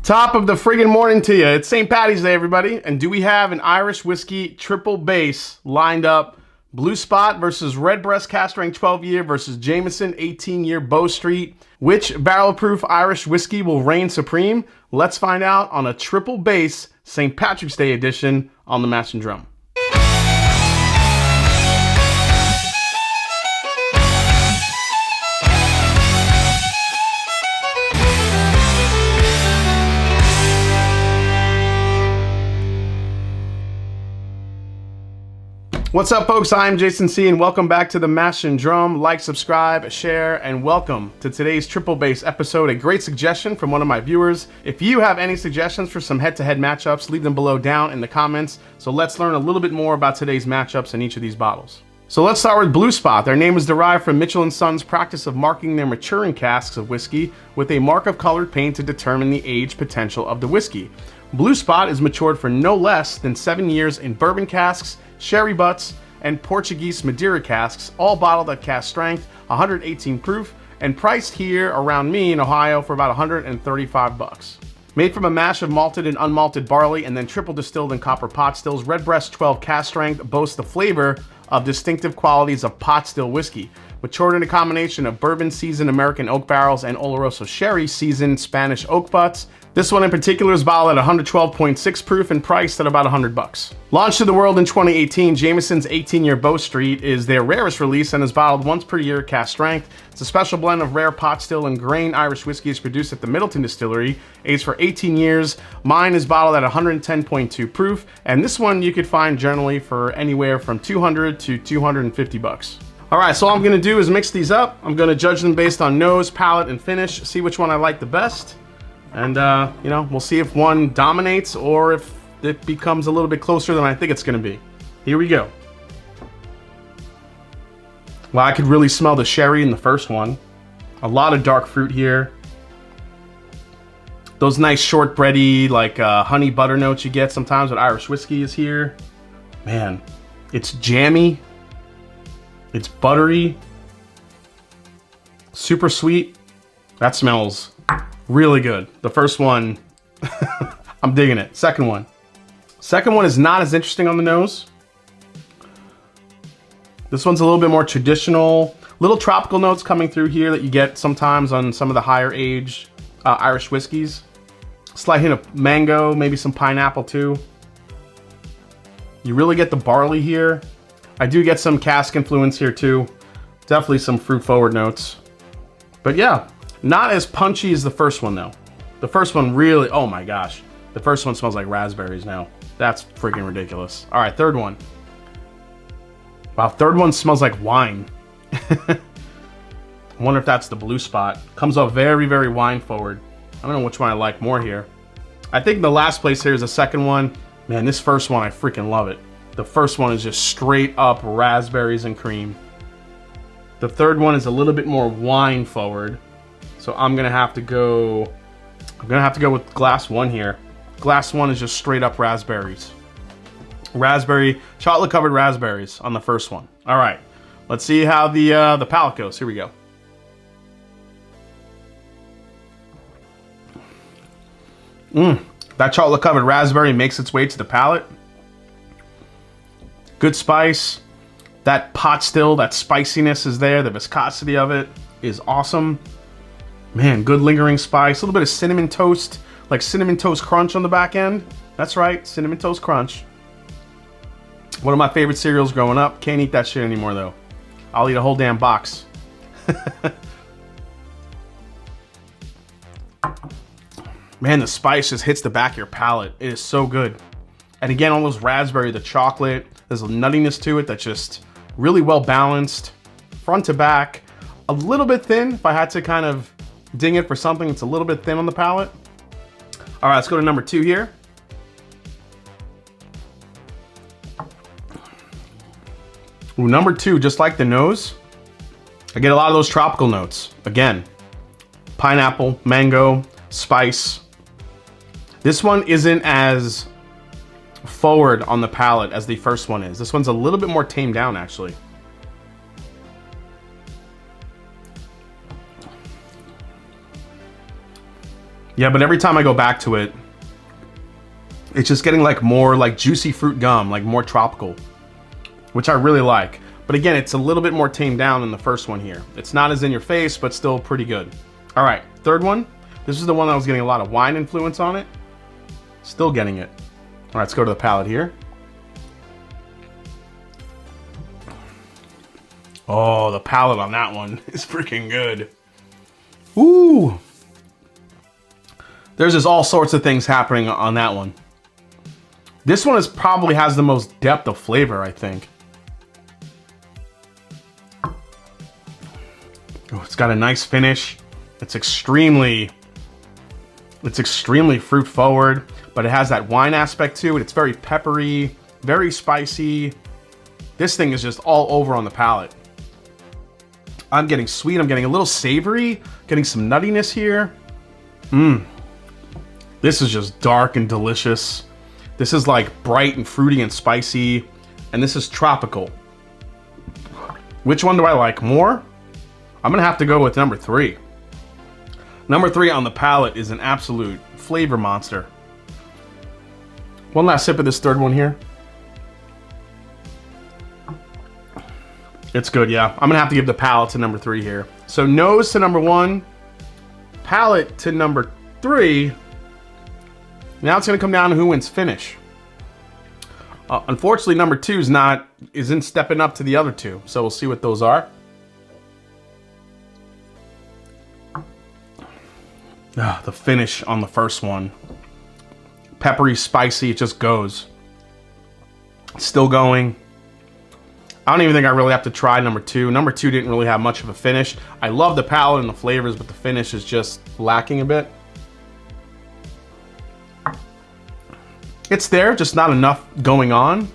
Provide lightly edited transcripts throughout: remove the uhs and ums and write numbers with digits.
Top of the friggin' morning to you. It's St. Paddy's Day, everybody. And do we have an Irish whiskey triple base lined up? Blue Spot versus Redbreast Cask Strength 12-year versus Jameson 18-year Bow Street. Which barrel-proof Irish whiskey will reign supreme? Let's find out on a triple base St. Patrick's Day edition on the Mash and Drum. What's up, folks? I'm Jason C, and welcome back to the Mash and Drum. Like, subscribe, share, and welcome to today's triple base episode. A great suggestion from one of my viewers. If you have any suggestions for some head-to-head matchups, leave them below down in the comments. So let's learn a little bit more about today's matchups in each of these bottles. So let's start with Blue Spot. Their name is derived from Mitchell & Son's practice of marking their maturing casks of whiskey with a mark of colored paint to determine the age potential of the whiskey. Blue Spot is matured for no less than 7 years in bourbon casks, sherry butts, and Portuguese Madeira casks, all bottled at cask strength, 118 proof, and priced here around me in Ohio for about 135 bucks. Made from a mash of malted and unmalted barley and then triple distilled in copper pot stills, Redbreast 12 cask strength boasts the flavor of distinctive qualities of pot still whiskey. Matured in a combination of bourbon seasoned American oak barrels and Oloroso sherry seasoned Spanish oak butts. This one in particular is bottled at 112.6 proof and priced at about 100 bucks. Launched to the world in 2018, Jameson's 18-year Bow Street is their rarest release and is bottled once per year cask strength. It's a special blend of rare pot still and grain Irish whiskeys produced at the Middleton Distillery, aged for 18 years. Mine is bottled at 110.2 proof, and this one you could find generally for anywhere from 200 to 250 bucks. All right, so all I'm gonna do is mix these up. I'm gonna judge them based on nose, palate, and finish, see which one I like the best. And, you know, we'll see if one dominates or if it becomes a little bit closer than I think it's gonna be. Here we go. Well, I could really smell the sherry in the first one. A lot of dark fruit here. Those nice shortbready, like honey butter notes you get sometimes with Irish whiskey is here. Man, it's jammy. It's buttery. Super sweet. That smells really good. The first one, I'm digging it. Second one is not as interesting on the nose. This one's a little bit more traditional. Little tropical notes coming through here that you get sometimes on some of the higher aged Irish whiskeys. Slight hint of mango, maybe some pineapple too. You really get the barley here. I do get some cask influence here too. Definitely some fruit forward notes. But yeah, not as punchy as the first one though. The first one really, oh my gosh. The first one smells like raspberries now. That's freaking ridiculous. All right, third one. Wow, third one smells like wine. I wonder if that's the Blue Spot. Comes off very, very wine forward. I don't know which one I like more here. I think the last place here is the second one. Man, this first one, I freaking love it. The first one is just straight up raspberries and cream. The third one is a little bit more wine forward. So I'm gonna have to go with glass one here. Glass one is just straight up raspberries. Raspberry, chocolate covered raspberries on the first one. All right, let's see how the palate goes. Here we go. That chocolate covered raspberry makes its way to the palate. Good spice. That pot still, that spiciness is there. The viscosity of it is awesome. Man, good lingering spice. A little bit of cinnamon toast, like cinnamon toast crunch on the back end. That's right, cinnamon toast crunch. One of my favorite cereals growing up. Can't eat that shit anymore though. I'll eat a whole damn box. Man, the spice just hits the back of your palate. It is so good. And again, all those raspberry, the chocolate, there's a nuttiness to it that's just really well balanced. Front to back, a little bit thin. If I had to kind of ding it for something, it's a little bit thin on the palate. All right, let's go to number two here. Ooh, number two, just like the nose, I get a lot of those tropical notes. Again, pineapple, mango, spice. This one isn't as forward on the palate as the first one is. This one's a little bit more tamed down actually. Yeah, but every time I go back to it, it's just getting like more like juicy fruit gum, like more tropical, which I really like. But again, it's a little bit more tamed down than the first one here. It's not as in your face, but still pretty good. All right, third one. This is the one that was getting a lot of wine influence on it. Still getting it. All right, let's go to the palate here. Oh, the palate on that one is freaking good. Ooh. There's just all sorts of things happening on that one. This one probably has the most depth of flavor, I think. Oh, it's got a nice finish. It's extremely fruit forward, but it has that wine aspect to it. It's very peppery, very spicy. This thing is just all over on the palate. I'm getting sweet, I'm getting a little savory, getting some nuttiness here. This is just dark and delicious. This is like bright and fruity and spicy, and this is tropical. Which one do I like more? I'm gonna have to go with number 3. Number 3 on the palate is an absolute flavor monster. One last sip of this third one here. It's good, yeah. I'm gonna have to give the palate to number 3 here. So nose to number 1, palate to number 3. Now it's gonna come down to who wins finish. Unfortunately, number 2 isn't stepping up to the other 2. So we'll see what those are. The finish on the first one. Peppery, spicy, it just goes. Still going. I don't even think I really have to try number 2. Number 2 didn't really have much of a finish. I love the palate and the flavors, but the finish is just lacking a bit. It's there, just not enough going on.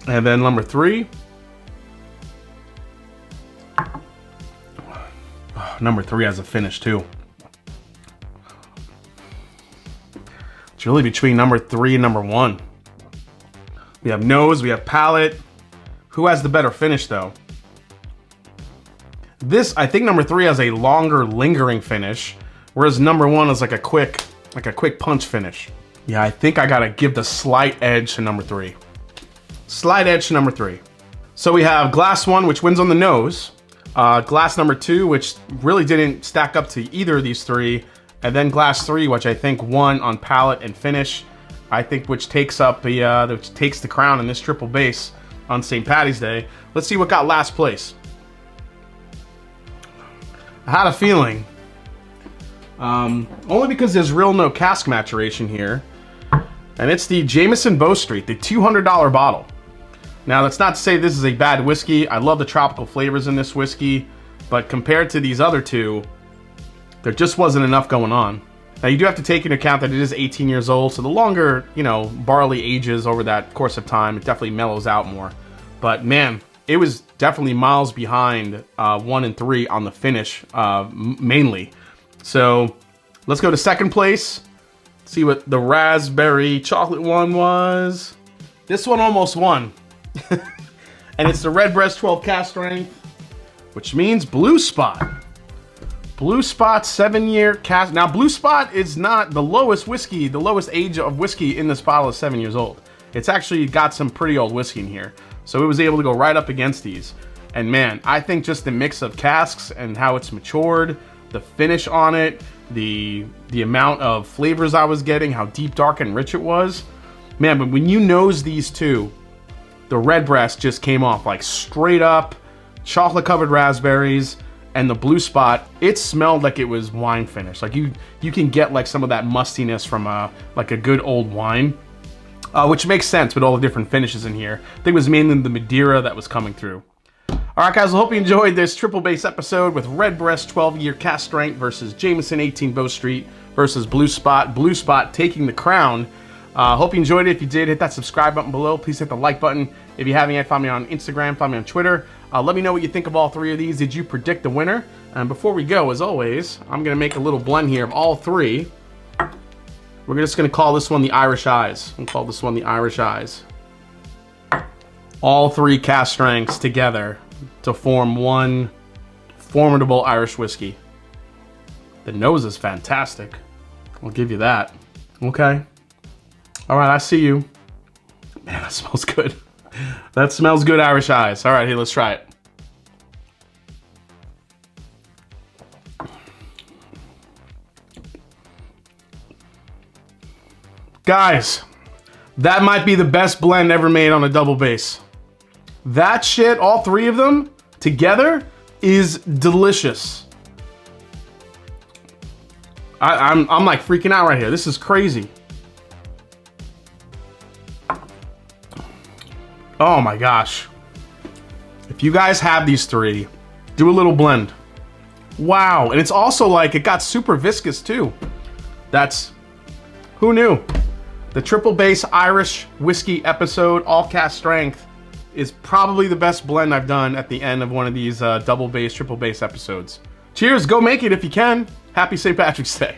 And then number 3. Number 3 has a finish too. It's really between number 3 and number 1. We have nose, we have palate. Who has the better finish though? I think number 3 has a longer lingering finish, whereas number 1 is like a quick punch finish. Yeah, I think I gotta give the slight edge to number 3. Slight edge to number 3. So we have glass 1, which wins on the nose. Glass number 2, which really didn't stack up to either of these 3. And then glass 3, which I think won on palate and finish. I think which takes the crown in this triple base on St. Paddy's Day. Let's see what got last place. I had a feeling, only because there's real no cask maturation here, and it's the Jameson Bow Street, the $200 bottle. Now that's not to say this is a bad whiskey. I love the tropical flavors in this whiskey, but compared to these other two, there just wasn't enough going on. Now you do have to take into account that it is 18 years old, so the longer, barley ages over that course of time, it definitely mellows out more. But man, it was definitely miles behind 1 and 3 on the finish, mainly. So let's go to second place. See what the raspberry chocolate one was. This one almost won. And it's the Redbreast 12 cask strength, which means Blue Spot. Blue Spot 7-year cask. Now Blue Spot is not the lowest whiskey, the lowest age of whiskey in this bottle is 7 years old. It's actually got some pretty old whiskey in here. So it was able to go right up against these. And man, I think just the mix of casks and how it's matured, the finish on it, the amount of flavors I was getting, how deep, dark, and rich it was. Man, but when you nose these two, the Redbreast just came off like straight up chocolate covered raspberries, and the Blue Spot, it smelled like it was wine finish. Like you can get like some of that mustiness from like a good old wine, which makes sense with all the different finishes in here. I think it was mainly the Madeira that was coming through. All right, guys, I hope you enjoyed this triple base episode with Redbreast 12-year cask strength versus Jameson 18 Bow Street versus Blue Spot. Blue Spot taking the crown. Hope you enjoyed it. If you did, hit that subscribe button below. Please hit the like button. If you haven't yet, find me on Instagram, find me on Twitter. Let me know what you think of all 3 of these. Did you predict the winner? And before we go, as always, I'm going to make a little blend here of all 3. We're just going to call this one the Irish Eyes. We'll call this one the Irish Eyes. All 3 cask strengths together to form one formidable Irish whiskey. The nose is fantastic. I'll give you that. Okay. All right, I see you. Man, that smells good. That smells good, Irish Eyes. All right, here, let's try it. Guys, that might be the best blend ever made on a double base. That shit, all three of them together, is delicious. I'm like freaking out right here. This is crazy. Oh my gosh. If you guys have these three, do a little blend. Wow, and it's also like, it got super viscous too. That's, who knew? The triple base Irish whiskey episode, all cask strength, is probably the best blend I've done at the end of one of these double base, triple base episodes. Cheers, go make it if you can. Happy St. Patrick's Day.